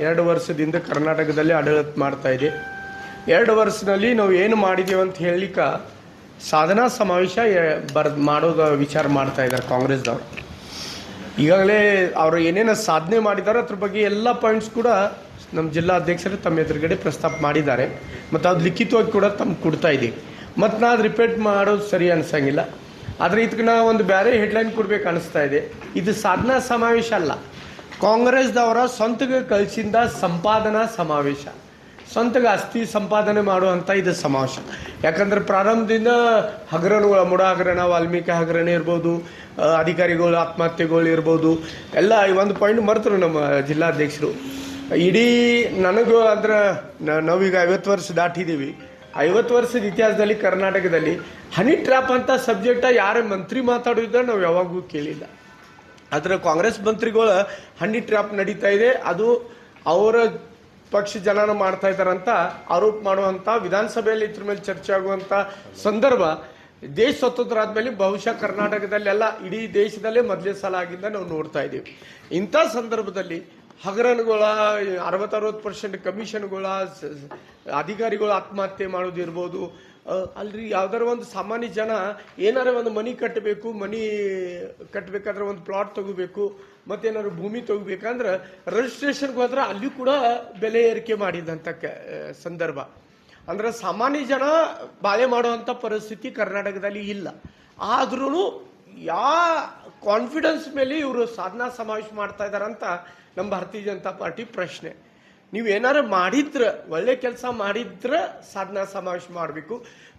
2 ವರ್ಷದಿಂದ ಕರ್ನಾಟಕದಲ್ಲಿ ಆಡಳಿತ ಮಾಡ್ತಾ ಇದೆ. 2 ವರ್ಷದಲ್ಲಿ ನಾವು ಏನು ಮಾಡಿದೀವಿ ಅಂತ ಹೇಳಲಿಕ್ಕೆ ಸಾಧನಾ ಸಮಾವೇಶ ಮಾಡೋದು ವಿಚಾರ ಮಾಡ್ತಾ ಇದ್ದಾರೆ ಕಾಂಗ್ರೆಸ್ದವರು. ಈಗಾಗಲೇ ಅವರು ಏನೇನು ಸಾಧನೆ ಮಾಡಿದ್ದಾರೆ ಅದ್ರ ಬಗ್ಗೆ ಎಲ್ಲ ಪಾಯಿಂಟ್ಸ್ ಕೂಡ ನಮ್ಮ ಜಿಲ್ಲಾ ಅಧ್ಯಕ್ಷರು ತಮ್ಮ ಎದುರುಗಡೆ ಪ್ರಸ್ತಾಪ ಮಾಡಿದ್ದಾರೆ. ಮತ್ತು ಅದು ಲಿಖಿತವಾಗಿ ಕೂಡ ತಮ್ಗೆ ಕೊಡ್ತಾ ಇದ್ದೀವಿ. ಮತ್ತು ನಾ ಅದು ರಿಪೀಟ್ ಮಾಡೋದು ಸರಿ ಅನಿಸಂಗಿಲ್ಲ. ಆದರೆ ಇದಕ್ಕೆ ನಾವು ಒಂದು ಬೇರೆ ಹೆಡ್ಲೈನ್ ಕೊಡ್ಬೇಕು ಅನಿಸ್ತಾ ಇದೆ. ಇದು ಸಾಧನಾ ಸಮಾವೇಶ ಅಲ್ಲ, ಕಾಂಗ್ರೆಸ್ದವರ ಸ್ವಂತಗೆ ಕಳಿಸಿದ ಸಂಪಾದನಾ ಸಮಾವೇಶ, ಸ್ವಂತಗೆ ಆಸ್ತಿ ಸಂಪಾದನೆ ಮಾಡುವಂಥ ಇದು ಸಮಾವೇಶ. ಯಾಕಂದರೆ ಪ್ರಾರಂಭದಿಂದ ಹಗರಣಗಳು, ಮುಡ ಹಗರಣ, ವಾಲ್ಮೀಕಿ ಹಗರಣ ಇರ್ಬೋದು, ಅಧಿಕಾರಿಗಳು ಆತ್ಮಹತ್ಯೆಗಳು ಇರ್ಬೋದು, ಎಲ್ಲ ಒಂದು ಪಾಯಿಂಟ್ ಮರೆತರು ನಮ್ಮ ಜಿಲ್ಲಾಧ್ಯಕ್ಷರು. ಇಡೀ ನನಗೂ ಅಂದ್ರೆ ನಾವೀಗ 50 ವರ್ಷ ದಾಟಿದ್ದೀವಿ. 50 ವರ್ಷದ ಇತಿಹಾಸದಲ್ಲಿ ಕರ್ನಾಟಕದಲ್ಲಿ ಹನಿ ಟ್ರ್ಯಾಪ್ ಅಂತ ಸಬ್ಜೆಕ್ಟ ಯಾರೇ ಮಂತ್ರಿ ಮಾತಾಡೋದಿದ್ರೆ ನಾವು ಯಾವಾಗೂ ಕೇಳಿಲ್ಲ. ಆದರೆ ಕಾಂಗ್ರೆಸ್ ಮಂತ್ರಿಗಳು ಹನಿ ಟ್ರ್ಯಾಪ್ ನಡೀತಾ ಇದೆ, ಅದು ಅವರ ಪಕ್ಷ ಜನನ ಮಾಡ್ತಾ ಇದ್ದಾರಂತ ಆರೋಪ ಮಾಡುವಂಥ, ವಿಧಾನಸಭೆಯಲ್ಲಿ ಇದ್ರ ಮೇಲೆ ಚರ್ಚೆ ಆಗುವಂಥ ಸಂದರ್ಭ ದೇಶ ಸ್ವತಂತ್ರ ಆದಮೇಲೆ ಬಹುಶಃ ಕರ್ನಾಟಕದಲ್ಲೆಲ್ಲ ಇಡೀ ದೇಶದಲ್ಲೇ ಮೊದಲೇ ಸಲ ಆಗಿಂದ ನಾವು ನೋಡ್ತಾ ಇದ್ದೀವಿ. ಇಂಥ ಸಂದರ್ಭದಲ್ಲಿ ಹಗರಣಗಳ 60-60% ಕಮಿಷನ್ಗಳ, ಅಧಿಕಾರಿಗಳು ಆತ್ಮಹತ್ಯೆ ಮಾಡೋದಿರ್ಬೋದು, ಅಲ್ರಿ ಯಾವ್ದಾರ ಒಂದು ಸಾಮಾನ್ಯ ಜನ ಏನಾರ ಒಂದು ಮನಿ ಕಟ್ಟಬೇಕಾದ್ರೆ ಒಂದು ಪ್ಲಾಟ್ ತಗೋಬೇಕು, ಮತ್ತೇನಾದ್ರು ಭೂಮಿ ತಗೋಬೇಕಂದ್ರೆ ರಿಜಿಸ್ಟ್ರೇಷನ್ಗೆ ಹೋದ್ರೆ ಅಲ್ಲಿ ಕೂಡ ಬೆಲೆ ಏರಿಕೆ ಮಾಡಿದಂಥ ಸಂದರ್ಭ. ಅಂದ್ರೆ ಸಾಮಾನ್ಯ ಜನ ಬಾಳೆ ಮಾಡುವಂಥ ಪರಿಸ್ಥಿತಿ ಕರ್ನಾಟಕದಲ್ಲಿ ಇಲ್ಲ. ಆದ್ರೂ ಕಾನ್ಫಿಡೆನ್ಸ್ ಮೇಲೆ ಇವರು ಸಾಧನಾ ಸಮಾವೇಶ ಮಾಡ್ತಾ ಇದ್ದಾರಂತ ನಮ್ಮ ಭಾರತೀಯ ಜನತಾ ಪಾರ್ಟಿ ಪ್ರಶ್ನೆ. ನೀವು ಏನಾರ ಮಾಡಿದ್ರೆ, ಒಳ್ಳೆ ಕೆಲಸ ಮಾಡಿದ್ರೆ ಸಾಧನಾ ಸಮಾವೇಶ ಮಾಡಬೇಕು.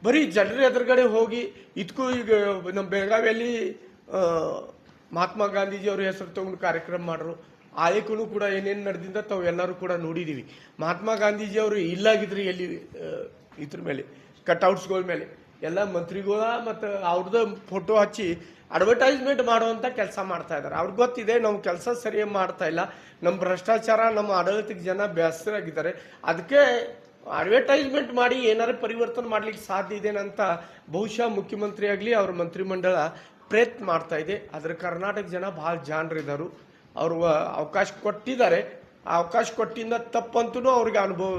ಬರೀ ಜನರ ಎದುರುಗಡೆ ಹೋಗಿ ಇದಕ್ಕೂ ಈಗ ನಮ್ಮ ಬೆಳಗಾವಿಯಲ್ಲಿ ಮಹಾತ್ಮ ಗಾಂಧೀಜಿಯವ್ರ ಹೆಸರು ತಗೊಂಡು ಕಾರ್ಯಕ್ರಮ ಮಾಡ್ರು. ಆಯಕನು ಕೂಡ ಏನೇನು ನಡೆದಿಂದ ತಾವು ಎಲ್ಲರೂ ಕೂಡ ನೋಡಿದ್ದೀವಿ. ಮಹಾತ್ಮ ಗಾಂಧೀಜಿಯವರು ಇಲ್ಲಾಗಿದ್ರಿ ಎಲ್ಲಿ ಇದ್ರ ಮೇಲೆ ಕಟ್ಔಟ್ಸ್ಗಳ ಮೇಲೆ ಎಲ್ಲ ಮಂತ್ರಿಗಳ ಮತ್ತು ಅವ್ರದ್ದು ಫೋಟೋ ಹಚ್ಚಿ ಅಡ್ವರ್ಟೈಸ್ಮೆಂಟ್ ಮಾಡುವಂಥ ಕೆಲಸ ಮಾಡ್ತಾ ಇದ್ದಾರೆ. ಅವ್ರಿಗೆ ಗೊತ್ತಿದೆ ನಾವು ಕೆಲಸ ಸರಿಯಾಗಿ ಮಾಡ್ತಾ ಇಲ್ಲ, ನಮ್ಮ ಭ್ರಷ್ಟಾಚಾರ, ನಮ್ಮ ಆಡಳಿತಕ್ಕೆ ಜನ ಬೇಸರಾಗಿದ್ದಾರೆ, ಅದಕ್ಕೆ ಅಡ್ವರ್ಟೈಸ್ಮೆಂಟ್ ಮಾಡಿ ಏನಾರು ಪರಿವರ್ತನೆ ಮಾಡ್ಲಿಕ್ಕೆ ಸಾಧ್ಯ ಇದೆ ಅಂತ ಬಹುಶಃ ಮುಖ್ಯಮಂತ್ರಿ ಆಗಲಿ ಅವ್ರ ಮಂತ್ರಿಮಂಡಲ ಪ್ರಯತ್ನ ಮಾಡ್ತಾ ಇದೆ. ಆದರೆ ಕರ್ನಾಟಕ ಜನ ಭಾಳ ಜಾಣರಿದ್ದಾರೆ, ಅವರು ಅವಕಾಶ ಕೊಟ್ಟಿದ್ದಾರೆ. ಆ ಅವಕಾಶ ಕೊಟ್ಟಿಂದ ತಪ್ಪಂತೂ ಅವ್ರಿಗೆ ಅನುಭವ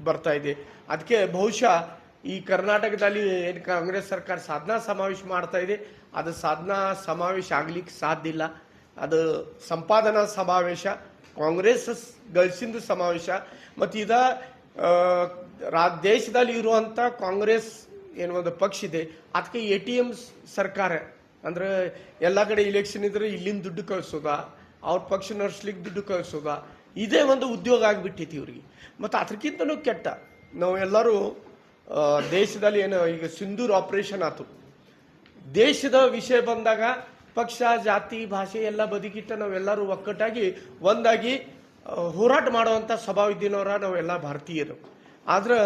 ಬರ್ತಾ ಇದೆ. ಅದಕ್ಕೆ ಬಹುಶಃ ಈ ಕರ್ನಾಟಕದಲ್ಲಿ ಏನು ಕಾಂಗ್ರೆಸ್ ಸರ್ಕಾರ ಸಾಧನಾ ಸಮಾವೇಶ ಮಾಡ್ತಾ ಇದೆ, ಅದು ಸಾಧನಾ ಸಮಾವೇಶ ಆಗ್ಲಿಕ್ಕೆ ಸಾಧ್ಯ ಇಲ್ಲ. ಅದು ಸಂಪಾದನಾ ಸಮಾವೇಶ, ಕಾಂಗ್ರೆಸ್ ಗಳಿಸಿದ ಸಮಾವೇಶ. ಮತ್ತು ದೇಶದಲ್ಲಿ ಇರುವಂಥ ಕಾಂಗ್ರೆಸ್ ಏನು ಒಂದು ಪಕ್ಷ ಇದೆ, ಅದಕ್ಕೆ ATM ಸರ್ಕಾರ ಅಂದ್ರೆ ಎಲ್ಲ ಕಡೆ ಇಲೆಕ್ಷನ್ ಇದ್ರೆ ಇಲ್ಲಿಂದ ದುಡ್ಡು ಕಳಿಸೋದ, ಅವ್ರ ಪಕ್ಷ ನಡೆಸ್ಲಿಕ್ಕೆ ದುಡ್ಡು ಕಳಿಸೋದ, ಇದೇ ಒಂದು ಉದ್ಯೋಗ ಆಗಿಬಿಟ್ಟಿತ್ತು ಇವ್ರಿಗೆ. ಮತ್ತು ಅದಕ್ಕಿಂತಲೂ ಕೆಟ್ಟ, ನಾವೆಲ್ಲರೂ ದೇಶದಲ್ಲಿ ಏನು ಈಗ ಸಿಂಧೂರ್ ಆಪರೇಷನ್ ಆಯ್ತು, ದೇಶದ ವಿಷಯ ಬಂದಾಗ ಪಕ್ಷ, ಜಾತಿ, ಭಾಷೆ ಎಲ್ಲ ಬದಿಗಿಟ್ಟ ನಾವೆಲ್ಲರೂ ಒಕ್ಕಟ್ಟಾಗಿ ಒಂದಾಗಿ ಹೋರಾಟ ಮಾಡುವಂಥ ಸ್ವಭಾವ ಇದ್ದಿನವರ ನಾವೆಲ್ಲ ಭಾರತೀಯರು. ಆದ್ರೆ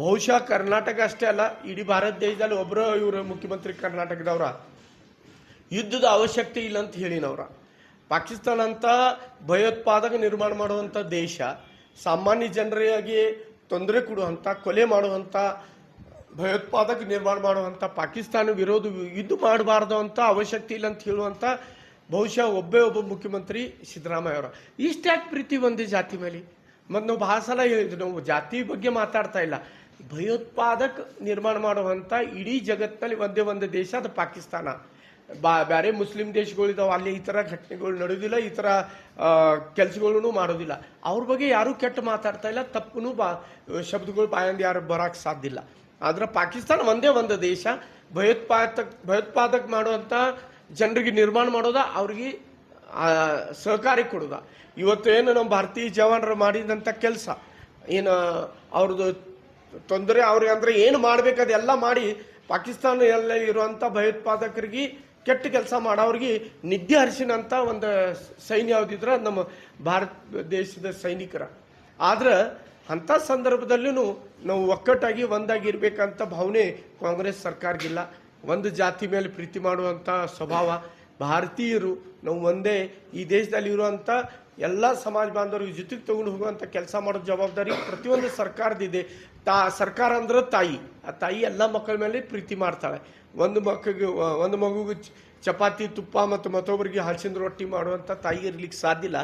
ಬಹುಶಃ ಕರ್ನಾಟಕ ಅಷ್ಟೇ ಅಲ್ಲ, ಇಡೀ ಭಾರತ ದೇಶದಲ್ಲಿ ಒಬ್ಬರು ಇವರು ಮುಖ್ಯಮಂತ್ರಿ ಕರ್ನಾಟಕದವರ ಯುದ್ಧದ ಅವಶ್ಯಕತೆ ಇಲ್ಲ ಅಂತ ಹೇಳಿನವ್ರ. ಪಾಕಿಸ್ತಾನ ಅಂತ ಭಯೋತ್ಪಾದಕ ನಿರ್ಮಾಣ ಮಾಡುವಂಥ ದೇಶ, ಸಾಮಾನ್ಯ ಜನರಿಗೆ ತೊಂದರೆ ಕೊಡುವಂಥ, ಕೊಲೆ ಮಾಡುವಂಥ, ಭಯೋತ್ಪಾದಕ ನಿರ್ಮಾಣ ಮಾಡುವಂಥ ಪಾಕಿಸ್ತಾನ ವಿರೋಧ ಯುದ್ಧ ಮಾಡಬಾರ್ದು ಅಂತ ಅವಶ್ಯಕತೆ ಇಲ್ಲ ಅಂತ ಹೇಳುವಂಥ ಬಹುಶಃ ಒಬ್ಬ ಮುಖ್ಯಮಂತ್ರಿ ಸಿದ್ದರಾಮಯ್ಯ ಅವರ. ಇಷ್ಟ್ಯಾಕೆ ಪ್ರೀತಿ ಒಂದೇ ಜಾತಿ ಮೇಲೆ? ಮತ್ತು ನಾವು ಭಾಳ ಸಲ ಹೇಳಿದ್ವಿ, ನಾವು ಜಾತಿ ಬಗ್ಗೆ ಮಾತಾಡ್ತಾ ಇಲ್ಲ. ಭಯೋತ್ಪಾದಕ ನಿರ್ಮಾಣ ಮಾಡುವಂಥ ಇಡೀ ಜಗತ್ತಿನಲ್ಲಿ ಒಂದೇ ಒಂದು ದೇಶ, ಅದು ಪಾಕಿಸ್ತಾನ. ಬೇರೆ ಮುಸ್ಲಿಂ ದೇಶಗಳಿದಾವೆ, ಅಲ್ಲಿ ಈ ಥರ ಘಟನೆಗಳು ನಡೆಯೋದಿಲ್ಲ, ಈ ಥರ ಕೆಲಸಗಳೂ ಮಾಡೋದಿಲ್ಲ. ಅವ್ರ ಬಗ್ಗೆ ಯಾರೂ ಕೆಟ್ಟ ಮಾತಾಡ್ತಾ ಇಲ್ಲ, ತಪ್ಪು ಶಬ್ದಗಳು ಬಾಯಿಂದ ಯಾರು ಬರೋಕ್ಕೆ ಸಾಧ್ಯ ಇಲ್ಲ. ಆದ್ರೆ ಪಾಕಿಸ್ತಾನ ಒಂದೇ ಒಂದು ದೇಶ, ಭಯೋತ್ಪಾದಕ ಮಾಡುವಂಥ ಜನರಿಗೆ ನಿರ್ಮಾಣ ಮಾಡೋದ, ಅವ್ರಿಗೆ ಸಹಕಾರಿ ಕೊಡೋದ. ಇವತ್ತು ಏನು ನಮ್ಮ ಭಾರತೀಯ ಜವಾನರು ಮಾಡಿದಂಥ ಕೆಲಸ ಏನು, ಅವ್ರದ್ದು ತೊಂದರೆ ಅವ್ರಿಗೆ ಅಂದ್ರೆ ಏನು ಮಾಡ್ಬೇಕು ಅದೆಲ್ಲ ಮಾಡಿ ಪಾಕಿಸ್ತಾನ ಎಲ್ಲ ಇರುವಂಥ ಭಯೋತ್ಪಾದಕರಿಗೆ ಕೆಟ್ಟ ಕೆಲಸ ಮಾಡೋರಿಗೆ ನಿದ್ದೆ ಹರಿಸಿನಂಥ ಒಂದು ಸೈನ್ಯ ಯಾವುದಿದ್ರೆ ಅದು ನಮ್ಮ ಭಾರತ ದೇಶದ ಸೈನಿಕರ. ಆದ್ರೆ ಅಂಥ ಸಂದರ್ಭದಲ್ಲೂ ನಾವು ಒಕ್ಕಟ್ಟಾಗಿ ಒಂದಾಗಿರ್ಬೇಕಂತ ಭಾವನೆ ಕಾಂಗ್ರೆಸ್ ಸರ್ಕಾರಕ್ಕಿಲ್ಲ. ಒಂದು ಜಾತಿ ಮೇಲೆ ಪ್ರೀತಿ ಮಾಡುವಂಥ ಸ್ವಭಾವ ಭಾರತೀಯರು ನಾವು ಒಂದೇ. ಈ ದೇಶದಲ್ಲಿ ಇರುವಂಥ ಎಲ್ಲ ಸಮಾಜ ಬಾಂಧವರಿಗೆ ಜೊತೆಗೆ ತಗೊಂಡು ಹೋಗುವಂಥ ಕೆಲಸ ಮಾಡೋ ಜವಾಬ್ದಾರಿ ಪ್ರತಿಯೊಂದು ಸರ್ಕಾರದಿದೆ. ಸರ್ಕಾರ ಅಂದ್ರೆ ತಾಯಿ, ಆ ತಾಯಿ ಎಲ್ಲ ಮಕ್ಕಳ ಮೇಲೆ ಪ್ರೀತಿ ಮಾಡ್ತಾಳೆ. ಒಂದು ಮಗುಗೆ ಚಪಾತಿ ತುಪ್ಪ ಮತ್ತು ಮತ್ತೊಬ್ಬರಿಗೆ ಹಲಸಿನ ರೊಟ್ಟಿ ಮಾಡುವಂಥ ತಾಯಿ ಇರ್ಲಿಕ್ಕೆ ಸಾಧ್ಯ ಇಲ್ಲ.